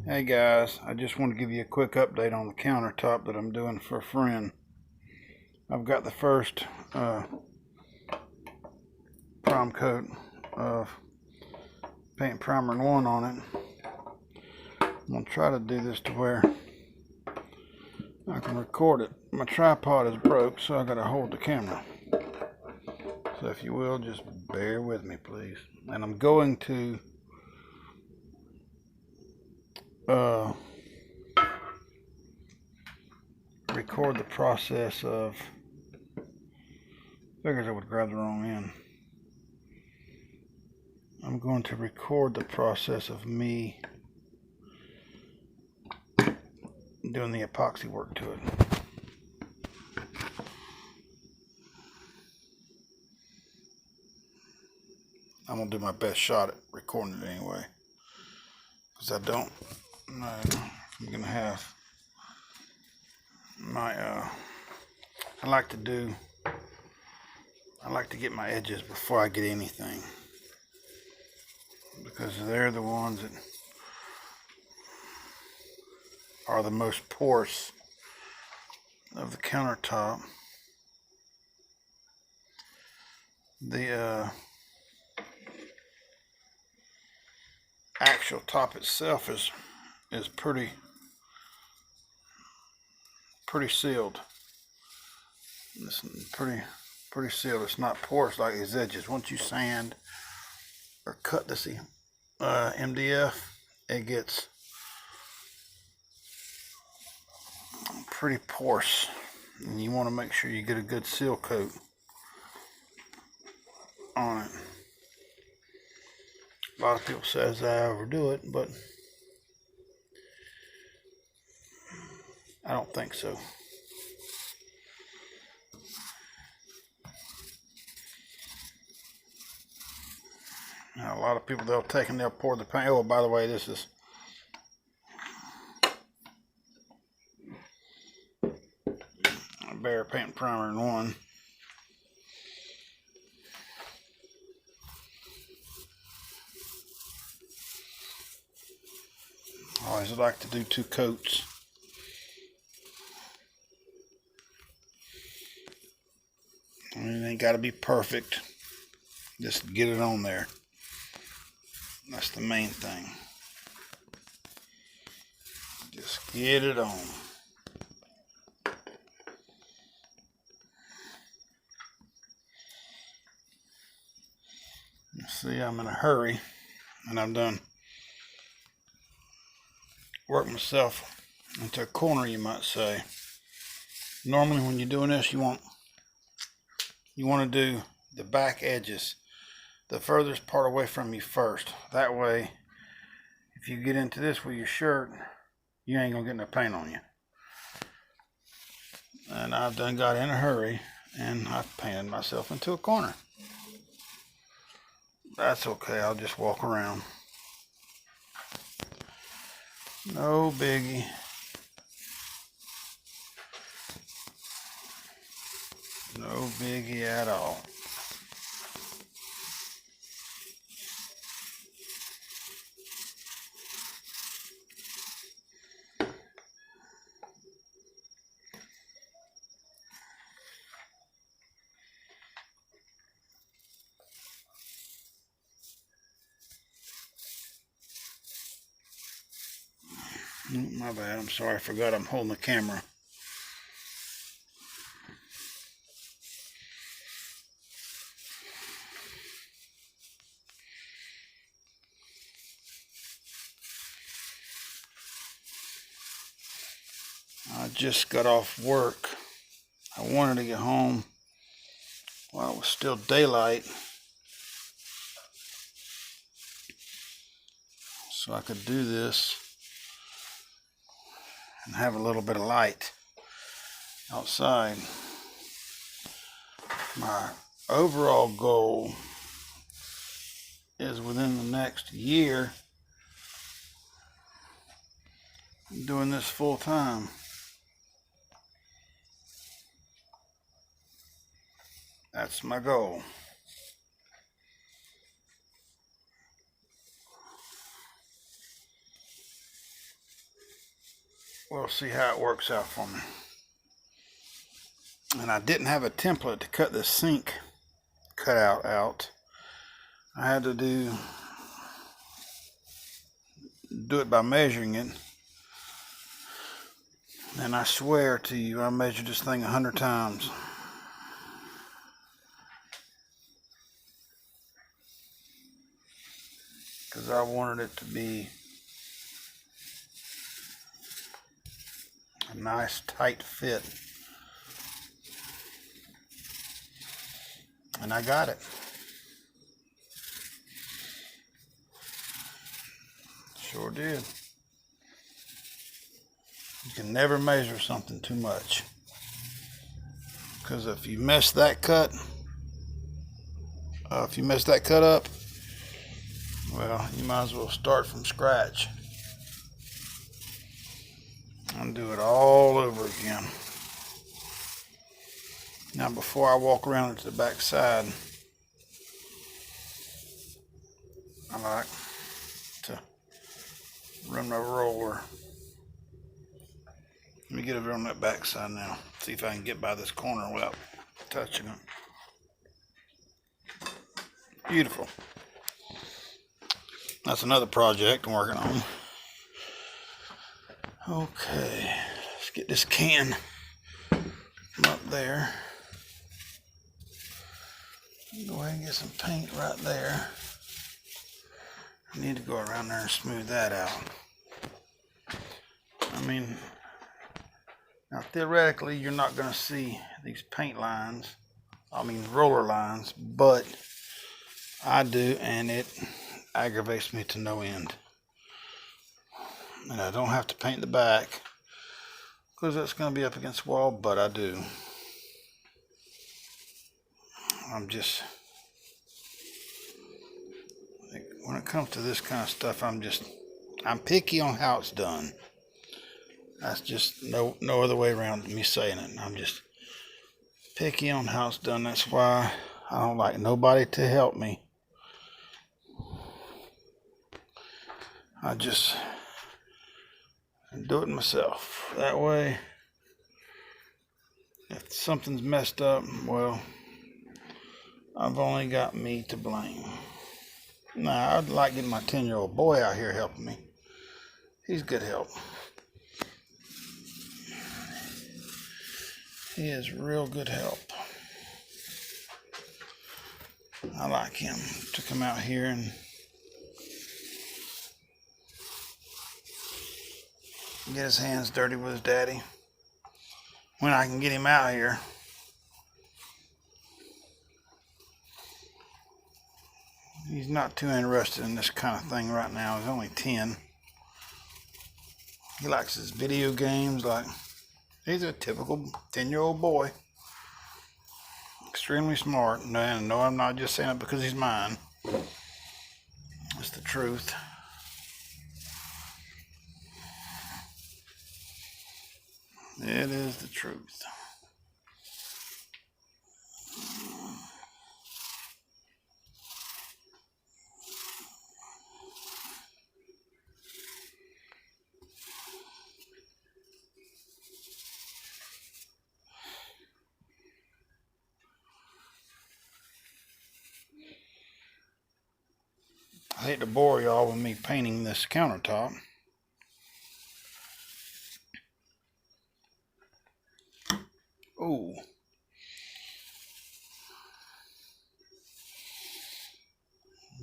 Hey guys, I just want to give you a quick update on the countertop that I'm doing for a friend. I've got the first prime coat of paint primer and one on it. I'm going to try to do this to where I can record it. My tripod is broke, so I got to hold the camera. So if you will, just bear with me please. And I'm going to record the process of, figures I would grab the wrong end. I'm going to record the process of me doing the epoxy work to it. I'm going to do my best shot at recording it anyway, because I don't know if I'm going to have my, I like to get my edges before I get anything, because they're the ones that are the most porous of the countertop. The actual top itself is pretty sealed. It's pretty sealed. It's not porous like these edges. Once you sand or cut this MDF, it gets pretty porous, and you want to make sure you get a good seal coat on it. A lot of people says I overdo it, but I don't think so. Now, a lot of people, they'll take and they'll pour the paint. Oh, by the way, this is a Bear paint primer in one. I always like to do 2 coats. I mean, it ain't got to be perfect. Just get it on there. That's the main thing. Just get it on. You see, I'm in a hurry, and I've done worked myself into a corner, you might say. Normally, when you're doing this, you want to do the back edges, the furthest part away from you first. That way, if you get into this with your shirt, you ain't gonna get no paint on you. And I've done got in a hurry, and I've painted myself into a corner. That's okay, I'll just walk around. No biggie. No biggie at all. My bad, I'm sorry, I forgot I'm holding the camera. I just got off work. I wanted to get home while it was still daylight, so I could do this and have a little bit of light outside. My overall goal is within the next year doing this full time. That's my goal. we'll see how it works out for me. And I didn't have a template to cut this sink cutout out. I had to do it by measuring it. And I swear to you, I measured this thing 100 times. Because I wanted it to be a nice tight fit. And I got it. Sure did. You can never measure something too much. Because if you mess that cut up, well, you might as well start from scratch and do it all over again. Now, before I walk around to the back side, I like to run my roller. Let me get over on that back side now. See if I can get by this corner without touching it. Beautiful. That's another project I'm working on. Okay, let's get this can up there. Go ahead and get some paint right there. I need to go around there and smooth that out. I mean, now theoretically you're not going to see these paint lines, roller lines, but I do, and it aggravates me to no end. And I don't have to paint the back because that's going to be up against the wall, but I do. When it comes to this kind of stuff, I'm picky on how it's done. That's just no other way around me saying it. I'm just picky on how it's done. That's why I don't like nobody to help me. I just do it myself. That way, if something's messed up, well, I've only got me to blame. Nah, I'd like getting my 10-year-old boy out here helping me. He's good help. He is real good help. I like him to come out here and get his hands dirty with his daddy when I can get him out here. He's not too interested in this kind of thing right now. He's only 10. He likes his video games. He's a typical 10-year-old boy. Extremely smart. No, I'm not just saying it because he's mine. It's the truth. It is the truth. I hate to bore y'all with me painting this countertop. Ooh.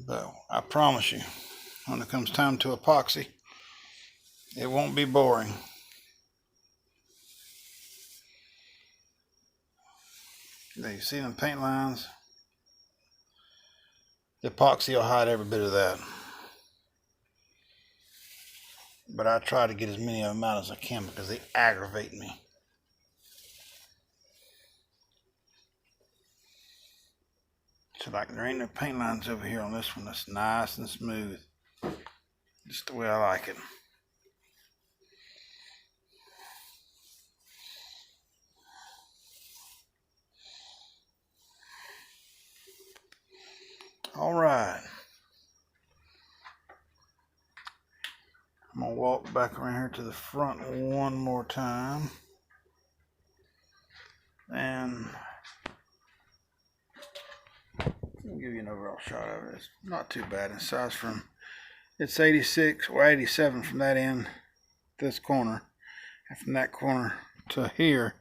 But I promise you, when it comes time to epoxy, it won't be boring. Now you see them paint lines? The epoxy will hide every bit of that. But I try to get as many of them out as I can because they aggravate me. So there ain't no paint lines over here on this one. That's nice and smooth. Just the way I like it. All right. I'm gonna walk back around here to the front one more time. And I'll give you an overall shot of it. It's not too bad in size. It's 86 or 87 from that end, this corner, and from that corner to here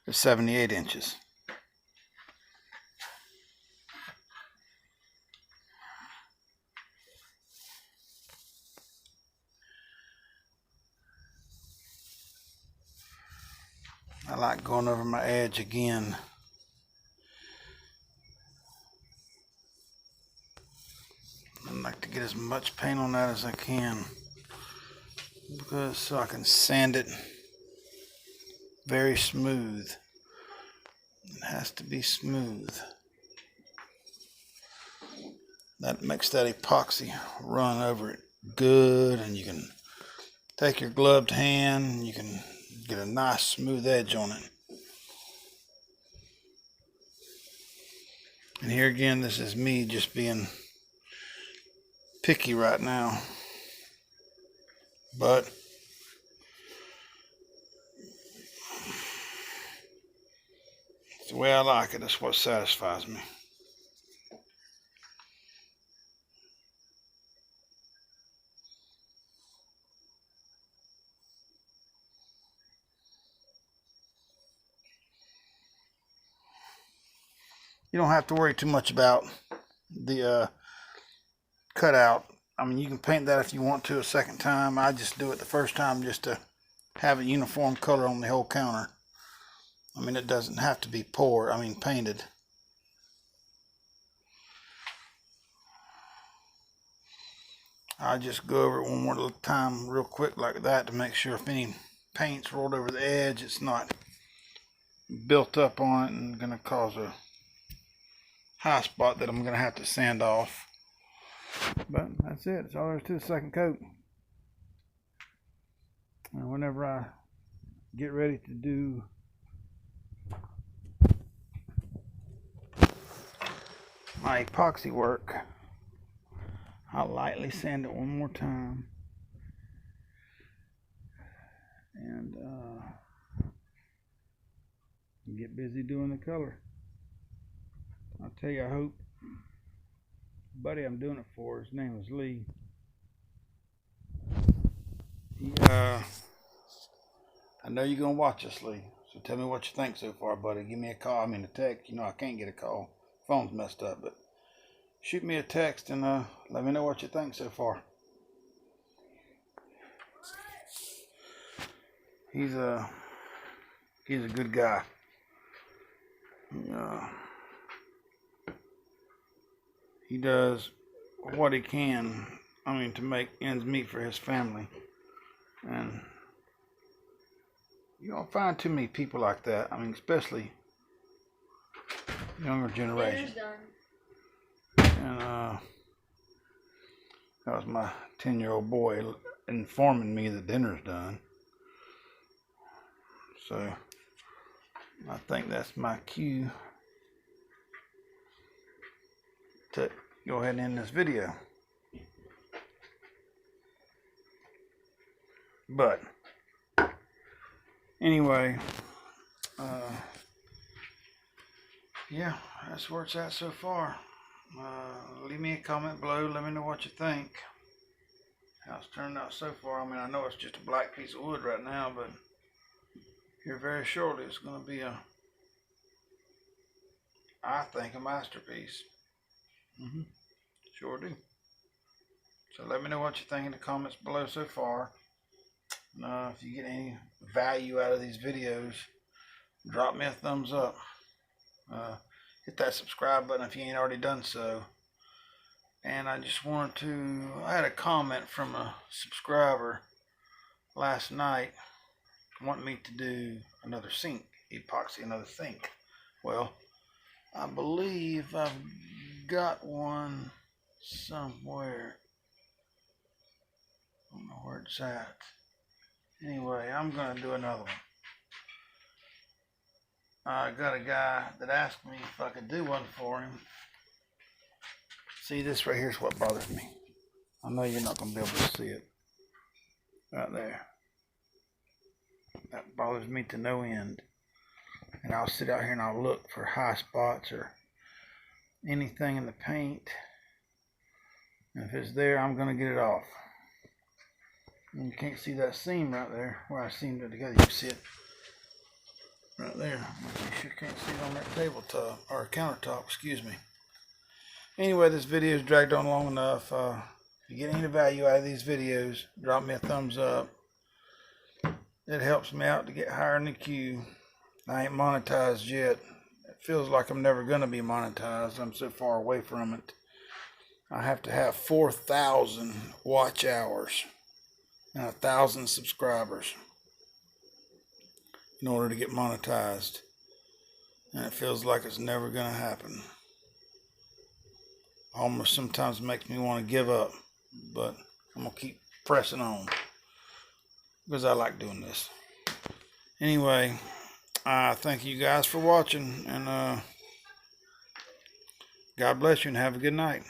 is 78 inches. I like going over my edge again. I like to get as much paint on that as I can, because so I can sand it very smooth. It has to be smooth. That makes that epoxy run over it good, and you can take your gloved hand and you can get a nice smooth edge on it. And here again, this is me just being picky right now, but it's the way I like it. That's what satisfies me. You don't have to worry too much about the cutout. I mean, you can paint that if you want to a second time. I just do it the first time just to have a uniform color on the whole counter. I mean, it doesn't have to be painted. I just go over it one more time real quick like that to make sure if any paint's rolled over the edge, it's not built up on it and going to cause a high spot that I'm going to have to sand off. But that's it. That's all there is to the second coat. And whenever I get ready to do my epoxy work, I'll lightly sand it one more time. And get busy doing the color. I'll tell you, I hope the buddy I'm doing it for, his name is Lee. I know you're gonna watch this, Lee. So tell me what you think so far, buddy. Give me a call. A text. You know I can't get a call. Phone's messed up, but shoot me a text and let me know what you think so far. He's a good guy. He does what he can, to make ends meet for his family. And you don't find too many people like that. Especially younger generation. And that was my 10-year-old boy informing me that dinner's done. So I think that's my cue to go ahead and end this video. But anyway, yeah, that's where it's at so far. Leave me a comment below. Let me know what you think. How it's turned out so far. I know it's just a black piece of wood right now, but here very shortly it's going to be I think, a masterpiece. Sure do. So let me know what you think in the comments below so far. If you get any value out of these videos, drop me a thumbs up. Hit that subscribe button if you ain't already done so. And I just wanted to, I had a comment from a subscriber last night wanting me to do another sink, epoxy another sink. Well, I believe I've got one somewhere. I don't know where it's at. Anyway, I'm going to do another one. I got a guy that asked me if I could do one for him. See, this right here is what bothers me. I know you're not going to be able to see it. right there. That bothers me to no end. And I'll sit out here and I'll look for high spots or anything in the paint. And if it's there, I'm going to get it off. And you can't see that seam right there where I seamed it together. You can see it right there. You sure can't see it on that tabletop or countertop, excuse me. Anyway, this video is dragged on long enough. If you get any value out of these videos, drop me a thumbs up. It helps me out to get higher in the queue. I ain't monetized yet. It feels like I'm never going to be monetized. I'm so far away from it. I have to have 4,000 watch hours and 1,000 subscribers in order to get monetized. And it feels like it's never going to happen. Almost sometimes makes me want to give up. But I'm going to keep pressing on. Because I like doing this. Anyway, thank you guys for watching. And God bless you and have a good night.